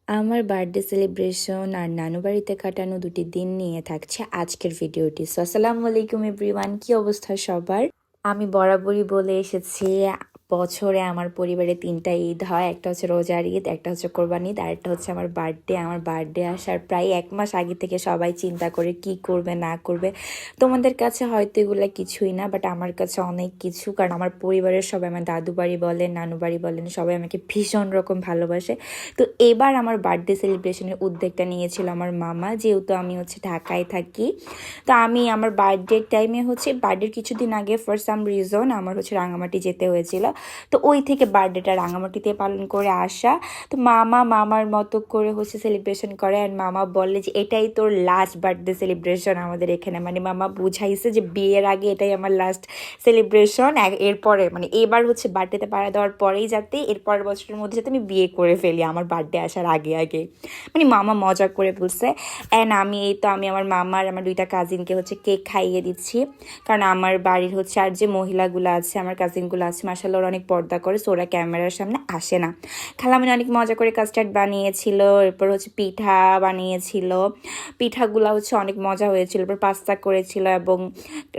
আমার birthday celebration আর নানু বাড়িতে কাটানো দুটি দিন নিয়ে থাকছে আজকের ভিডিওটি। সো আসসালামু আলাইকুম এভরিওয়ান, কি অবস্থা সবার? আমি বরাবরই বলে এসেছি, বছরে আমার পরিবারে তিনটা ঈদ হয়। একটা হচ্ছে রোজার ঈদ, একটা হচ্ছে কোরবান ঈদ, আর একটা হচ্ছে আমার বার্থডে। আমার বার্থডে আসার প্রায় 1 মাস আগে থেকে সবাই চিন্তা করে কি করবে না করবে। তোমাদের কাছে হয়তো এগুলো কিছুই না, বাট আমার কাছে অনেক কিছু, কারণ আমার পরিবারের সবাই, আমার দাদু বাড়ি বলেন, নানু বাড়ি বলেন, সবাই আমাকে ভীষণ রকম ভালোবাসে। তো এবার আমার বার্থডে সেলিব্রেশনের উদ্যোগটা নিয়েছিল আমার মামা, যেহেতু আমি হচ্ছে ঢাকায় থাকি। তো আমি আমার বার্থডের টাইমে হচ্ছে, বার্থডের কিছুদিন আগে ফর সাম রিজন আমার হচ্ছে রাঙামাটি যেতে হয়েছিল। তো ওই থেকে বার্থডেটা রাঙামাটিতে পালন করে আসা। তো মামার মতো করে হচ্ছে সেলিব্রেশন করে, অ্যান্ড মামা বলে যে এটাই তোর লাস্ট বার্থডে সেলিব্রেশন আমাদের এখানে। মানে মামা বুঝাইছে যে বিয়ের আগে এটাই আমার লাস্ট সেলিব্রেশন, এরপরে মানে এবার হচ্ছে বার্থডেতে পাড়া দেওয়ার পরেই যাতে এরপরের বছরের মধ্যে যাতে আমি বিয়ে করে ফেলি আমার বার্থডে আসার আগে আগে। মানে মামা মজা করে বলছে। অ্যান্ড আমি আমার মামার আমার 2টা কাজিনকে হচ্ছে কেক খাইয়ে দিচ্ছি, কারণ আমার বাড়ির হচ্ছে আর যে মহিলাগুলো আছে, আমার কাজিনগুলো আছে, মাসাল্লাহ ওরা অনেক পর্দা করে, সো ওরা ক্যামেরার সামনে আসে না। খালামণি অনেক মজা করে কাস্টার্ড বানিয়েছিল, এরপর হচ্ছে পিঠা বানিয়েছিল, পিঠাগুলো হচ্ছে অনেক মজা হয়েছিল, এরপর পাস্তা করেছিল, এবং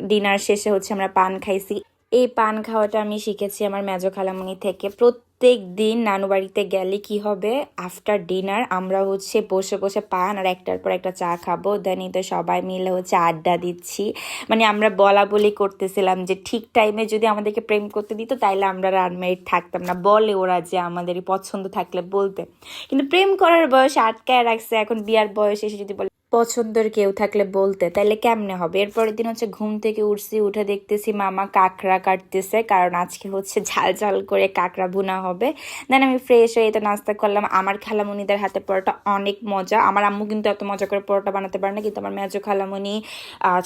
ডিনার শেষে হচ্ছে আমরা পান খাইছি। এই পান খাওয়াটা আমি শিখেছি আমার মেজো খালামণি থেকে। প্রত্যেক দিন নানু বাড়িতে গেলে কি হবে, আফটার ডিনার আমরা হচ্ছে বসে বসে পান আর একটার পর একটা চা খাবো, দেন এতে সবাই মিলে হচ্ছে আড্ডা দিচ্ছি। মানে আমরা বলা বলি করতেছিলাম যে ঠিক টাইমে যদি আমাদেরকে প্রেম করতে দিত তাইলে আমরা আর আনমেরিড থাকতাম না। বলে ওরা যে আমাদের পছন্দ থাকলে বলতে, কিন্তু প্রেম করার বয়স আটকায় রাখছে, এখন বিয়ার বয়স এসে যদি বলে পছন্দের কেউ থাকলে বলতে, তাইলে কেমনে হবে। এরপরের দিন হচ্ছে ঘুম থেকে উঠছি, উঠে দেখতেছি মামা কাঁকড়া কাটতেছে, কারণ আজকে হচ্ছে ঝাল ঝাল করে কাঁকড়া ভুনা হবে। দেন আমি ফ্রেশ হয়ে এটা নাস্তা করলাম। আমার খালামণিদের হাতে পরোটা অনেক মজা। আমার আম্মু কিন্তু এত মজা করে পরোটা বানাতে পারে না, কিন্তু আমার মেজো খালামণি,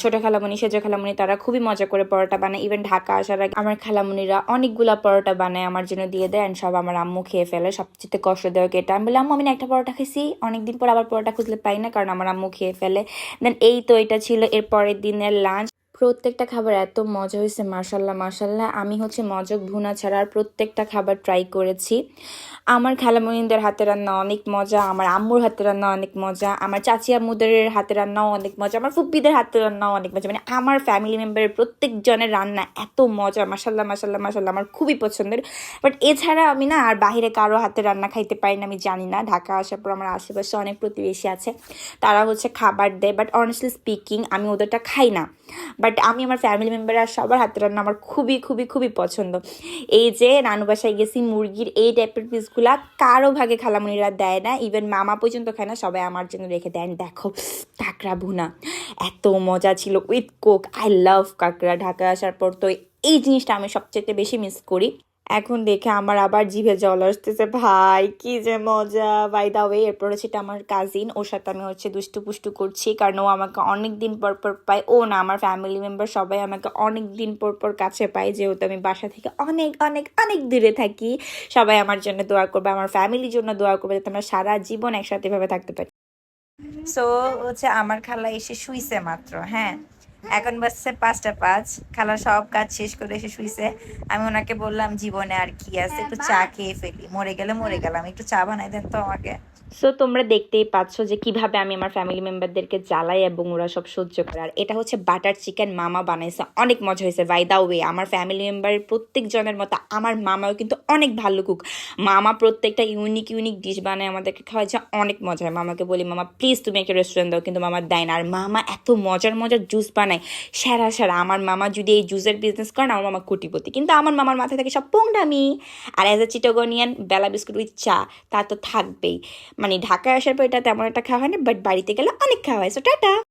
ছোটো খালামণি, সেজো খালামণি তারা খুবই মজা করে পরোটা বানায়। ইভেন ঢাকা আসার আগে আমার খালামণিরা অনেকগুলা পরোটা বানায়, আমার জন্য দিয়ে দেয়, অ্যান্ড সব আমার আম্মু খেয়ে ফেলে। সবচেয়ে কষ্ট দেওয়া এটা আমি বললাম, আম্মু আমি না একটা পরোটা খাইছি, অনেকদিন পর আবার পরোটা খুঁজলে পাই না, কারণ আমার আম্মু খেয়ে ফেলে। দেন এই তো এটা ছিল এর পরের দিনের লাঞ্চ। প্রত্যেকটা খাবার এত মজা হয়েছে, মাশাল্লাহ মাশাল্লাহ। আমি হচ্ছে মজক ভুনা ছাড়া আর প্রত্যেকটা খাবার ট্রাই করেছি। আমার খালামণিদের হাতে রান্না অনেক মজা, আমার আম্মুর হাতে রান্না অনেক মজা, আমার চাচি আম্মুদের হাতে রান্নাও অনেক মজা, আমার ফুপ্পিদের হাতে রান্নাও অনেক মজা। মানে আমার ফ্যামিলি মেম্বারের প্রত্যেকজনের রান্না এত মজা, মাশাল্লাহ মাশাল্লাহ মাশাল্লাহ, আমার খুবই পছন্দের। বাট এছাড়া আমি না আর বাইরে কারো হাতে রান্না খাইতে পারি না, আমি জানি না। ঢাকা আসার পর আমার আশেপাশে অনেক প্রতিবেশী আছে, তারা হচ্ছে খাবার দেয়, বাট অনেস্টলি স্পিকিং আমি ওদেরটা খাই না। বাট আমি আমার ফ্যামিলি মেম্বার আর সবার হাতে রান্না আমার খুবই খুবই খুবই পছন্দ। এই যে নানু বাসায় গেছি, মুরগির এই টাইপের পিসগুলা কারো ভাগে খালামণিরা দেয় না, ইভেন মামা পর্যন্ত খায় না, সবাই আমার জন্য রেখে দেন। দেখো কাঁকড়া ভুনা এত মজা ছিল উইথ কোক। আই লাভ কাঁকড়া। ঢাকা আসার পর তো এই জিনিসটা আমি সবচেয়ে বেশি মিস করি। এখন দেখে আমার আবার জিভে জল আসতেছে, ভাই কি যে মজা। বাই দা ওয়ে, এরপর হচ্ছে এটা আমার কাজিন, ওর সাথে আমি হচ্ছে দুষ্টু পুষ্টু করছি, কারণ ও আমাকে অনেক দিন পর পর পায়। ও না, আমার ফ্যামিলি মেম্বার সবাই আমাকে অনেক দিন পর পর কাছে পায়, যেহেতু আমি বাসা থেকে অনেক অনেক অনেক দূরে থাকি। সবাই আমার জন্য দোয়া করবে, আমার ফ্যামিলির জন্য দোয়া করবে, যাতে আমরা সারা জীবন একসাথে ভাবে থাকতে পারি। সো হচ্ছে আমার খালা এসে শুইছে মাত্র, হ্যাঁ এখন বাজছে 5টা 5। খালা সব কাজ শেষ করে এসে শুইছে। আমি ওনাকে বললাম জীবনে আর কি আছে, একটু চা খেয়ে ফেলি, মরে গেলে মরে গেলাম, একটু চা বানাই দেন তো আমাকে। সো তোমরা দেখতেই পাচ্ছ যে কিভাবে আমি আমার ফ্যামিলি মেম্বারদেরকে জ্বালাই এবং ওরা সব সহ্য করে। আর এটা হচ্ছে বাটার চিকেন, মামা বানাইছে, অনেক মজা হয়েছে। বাই দা ওয়ে, আমার ফ্যামিলি মেম্বারের প্রত্যেক জনের মতো আমার মামাও কিন্তু অনেক ভালো কুক। মামা প্রত্যেকটা ইউনিক ইউনিক ডিশ বানায়, আমাদেরকে খাওয়া যায়, অনেক মজা হয়। মামাকে বলি মামা প্লিজ তুমি একটা রেস্টুরেন্ট দাও, কিন্তু মামা দেয় না। আর মামা এত মজার মজার জুস বানায়, সেরা সেরা। আমার মামা যদি এই জুসের বিজনেস করেন, আমার মামা কোটিপতি, কিন্তু আমার মামার মাথায় থাকে সব পোংডামি। আর অ্যাজ এ চিটাগনিয়ান, বেলা বিস্কুট উইথ চা তা তো থাকবেই। মানে ঢাকায় আসার পর এটা তেমন একটা খাওয়া হয় না, বাট বাড়িতে গেলে অনেক খাওয়া হয়। So tata.